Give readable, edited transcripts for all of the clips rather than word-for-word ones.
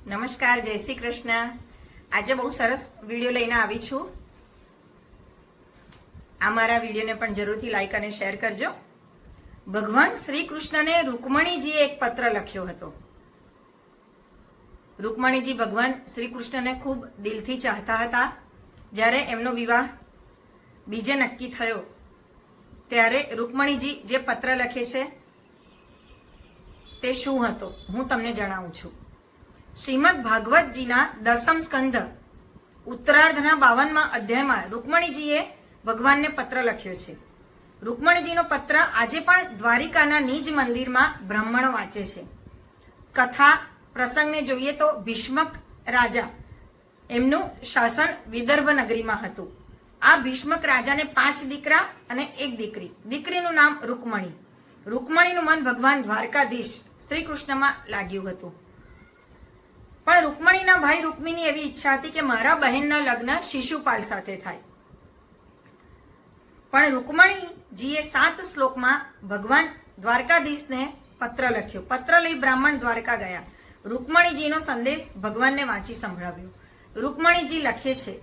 નમસ્કાર, જય શ્રી કૃષ્ણ. આજે બહુ સરસ વિડીયો લઈને આવી છું. આ મારા વિડીયોને પણ જરૂરથી લાઈક અને શેર કરજો. ભગવાન શ્રી કૃષ્ણને રૂકમણીજીએ એક પત્ર લખ્યો હતો. રૂકમણીજી ભગવાન શ્રી કૃષ્ણને ખૂબ દિલથી ચાહતા હતા. જ્યારે એમનો વિવાહ બીજે નક્કી થયો ત્યારે રૂકમણીજી જે પત્ર લખે છે તે શું હતો હું તમને જણાવું છું. શ્રીમદ ભાગવતજીના 10મ સ્કંધ ઉત્તરાર્ધના 52મા અધ્યાયમાં રૂકમણીજીએ ભગવાનને પત્ર લખ્યો છે. રૂકમણીજીનો પત્ર આજે પણ દ્વારિકાના નિજ મંદિરમાં બ્રાહ્મણો વાંચે છે. કથા પ્રસંગને જોઈએ તો ભીષ્મક રાજા એમનું શાસન વિદર્ભ નગરીમાં હતું. આ ભીષ્મક રાજાને 5 દીકરા અને 1 દીકરી. દીકરીનું નામ રૂકમણી. રૂકમણીનું મન ભગવાન દ્વારકાધીશ શ્રી કૃષ્ણમાં લાગ્યું હતું. પણ રૂકમણીના ભાઈ રૂકમીની એવી ઈચ્છા હતી કે મારા બહેનના લગ્ન શિશુપાલ સાથે થાય. પણ રૂકમણીજીએ 7 શ્લોકમાં ભગવાન દ્વારકાધીશને પત્ર લખ્યો. પત્ર લઈ બ્રાહ્મણ દ્વારકા ગયા. રૂકમણીજીનો સંદેશ ભગવાનને વાંચી સંભળાવ્યો. રૂકમણીજી લખે છે,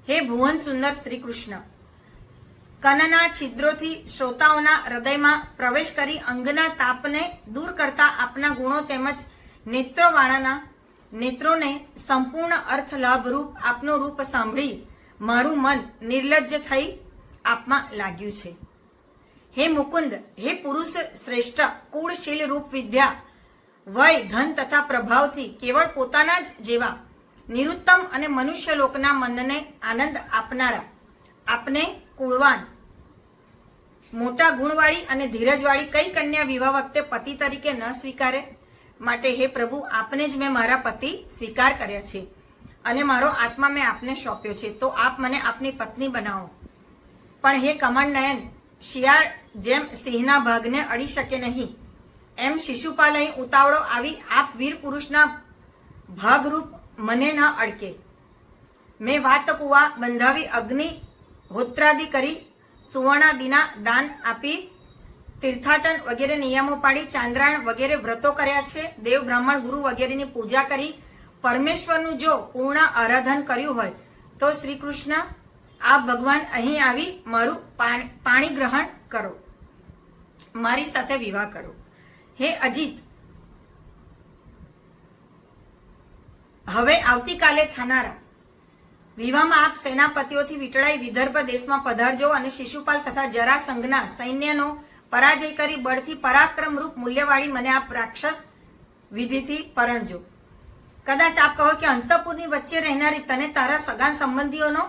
હે ભુવન સુંદર શ્રી કૃષ્ણ, કનના છિદ્રોથી શ્રોતાઓના હૃદયમાં પ્રવેશ કરી અંગના તાપને દૂર કરતા આપના ગુણો તેમજ નેત્રોવાળાના નેત્રોને સંપૂર્ણ અર્થ લાભરૂપ આપનું રૂપ સાંભળી મારું મન નિર્લજ્જ થઈ આપમાં લાગ્યું છે. હે મુકુંદ, હે પુરુષ શ્રેષ્ઠ, કુળશીલ રૂપ વિદ્યા વય ધન તથા પ્રભાવથી કેવળ પોતાના જ જેવા નિરુત્તમ અને મનુષ્ય લોકના મનને આનંદ આપનારા આપને કુળવાન મોટા ગુણવાળી અને ધીરજવાળી કઈ કન્યા વિવાહ વખતે પતિ તરીકે ન સ્વીકારે? માટે હે પ્રભુ, આપને જ મેં મારા પતિ સ્વીકાર કર્યા છે અને મારો આત્મા મેં આપને સોંપ્યો છે, તો આપ મને આપની પત્ની બનાવો. પણ હે કમળ નયન, શિયાળ જેમ સિંહના ભાગને અડી શકે નહીં એમ શિશુપાલ અહીં ઉતાવળો આવી આપ વીર પુરુષના ભાગરૂપ મને ન અડકે. મેં વાત કુવા બંધાવી અગ્નિ હોત્રાદિ કરી સુવર્ણાદિના દાન આપી તીર્થાટન વગેરે નિયમો પાડી ચાંદ્રાયણ વગેરે વ્રતો કર્યા છે. દેવ બ્રાહ્મણ ગુરુ વગેરેની પૂજા કરી પરમેશ્વરનું જો પૂર્ણ આરાધન કર્યું હોય તો શ્રી કૃષ્ણ આપ ભગવાન અહીં આવી મારું પાણી ગ્રહણ કરો, મારી સાથે વિવાહ કરો. હે અજીત, હવે આવતીકાલે થનારા વિવાહમાં આપ સેનાપતિઓથી વીંટળાઈ વિદર્ભ દેશમાં પધારજો અને શિશુપાલ તથા જરાસંઘના સૈન્યનો પરાજય કરી બળથી પરાક્રમરૂપ મૂલ્યવાળી મને આપ રાક્ષસ વિધિથી પરણજો. કદાચ આપ કહો કે અંતઃપુરની વચ્ચે રહેનારી તને તારા સગા સંબંધીઓનો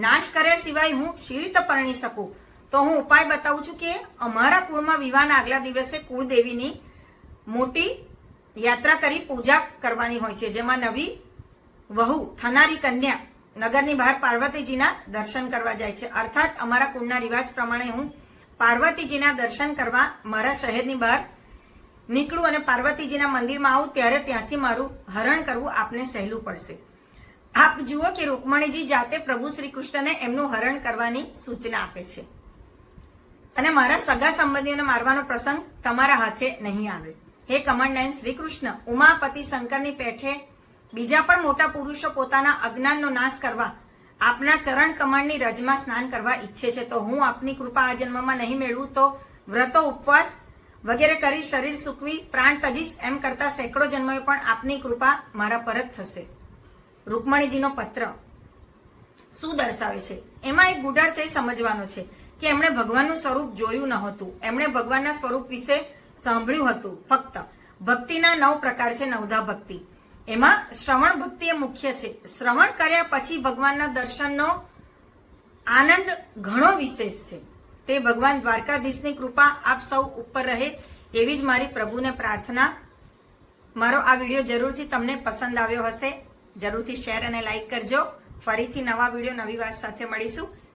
નાશ કર્યા સિવાય હું શી રીતે પરણી શકું? તો હું ઉપાય બતાવું છું કે અમારા કુળમાં વિવાહના આગલા દિવસે કુળદેવીની મોટી યાત્રા કરી પૂજા કરવાની હોય છે, જેમાં નવી વહુ થનારી કન્યા નગરની બહાર પાર્વતીજીના દર્શન કરવા જાય છે. અર્થાત અમારા કુળના રિવાજ પ્રમાણે હું પાર્વતીજીના દર્શન કરવા મારા શહેરની બહાર નીકળું અને પાર્વતીજીના મંદિરમાં આવું ત્યારે ત્યાંથી મારું હરણ કરવું આપને સહેલું પડશે. આપ જુઓ કે રૂકમણીજી જાતે પ્રભુ શ્રી કૃષ્ણને એમનું હરણ કરવાની સૂચના આપે છે અને મારા સગા સંબંધીઓને મારવાનો પ્રસંગ તમારા હાથે નહીં આવે. હે કમળનયન શ્રી કૃષ્ણ, ઉમાપતિ શંકરની પેઠે બીજા પણ મોટા પુરુષો પોતાના અજ્ઞાનનો નાશ કરવા આપના ચરણ કમળની રજમાં સ્નાન કરવા ઈચ્છે છે, તો હું આપની કૃપા આ જન્મમાં નહીં મેળવું તો વ્રતો ઉપવાસ વગેરે કરી શરીર સૂકવી પ્રાણ તજીશ એમ કરતા સેંકડો જન્મોએ પણ આપની કૃપા મારા પર જ થશે. રૂકમણીજીનો પત્ર શું દર્શાવે છે? એમાં એક ગુઢાર્થ એ સમજવાનો છે કે એમણે ભગવાનનું સ્વરૂપ જોયું નહોતું, એમણે ભગવાનના સ્વરૂપ વિશે સાંભળ્યું હતું. ફક્ત ભક્તિના 9 પ્રકાર છે, 9ધા ભક્તિ. એમાં શ્રવણ ભક્તિ એ મુખ્ય છે. શ્રવણ કર્યા પછી ભગવાનના દર્શનનો આનંદ ઘણો વિશેષ છે. તે ભગવાન દ્વારકાધીશની કૃપા આપ સૌ ઉપર રહે એવી જ મારી પ્રભુને પ્રાર્થના. મારો આ વિડીયો જરૂરથી તમને પસંદ આવ્યો હશે. જરૂરથી શેર અને લાઈક કરજો. ફરીથી નવા વિડીયો નવી વાત સાથે મળીશું.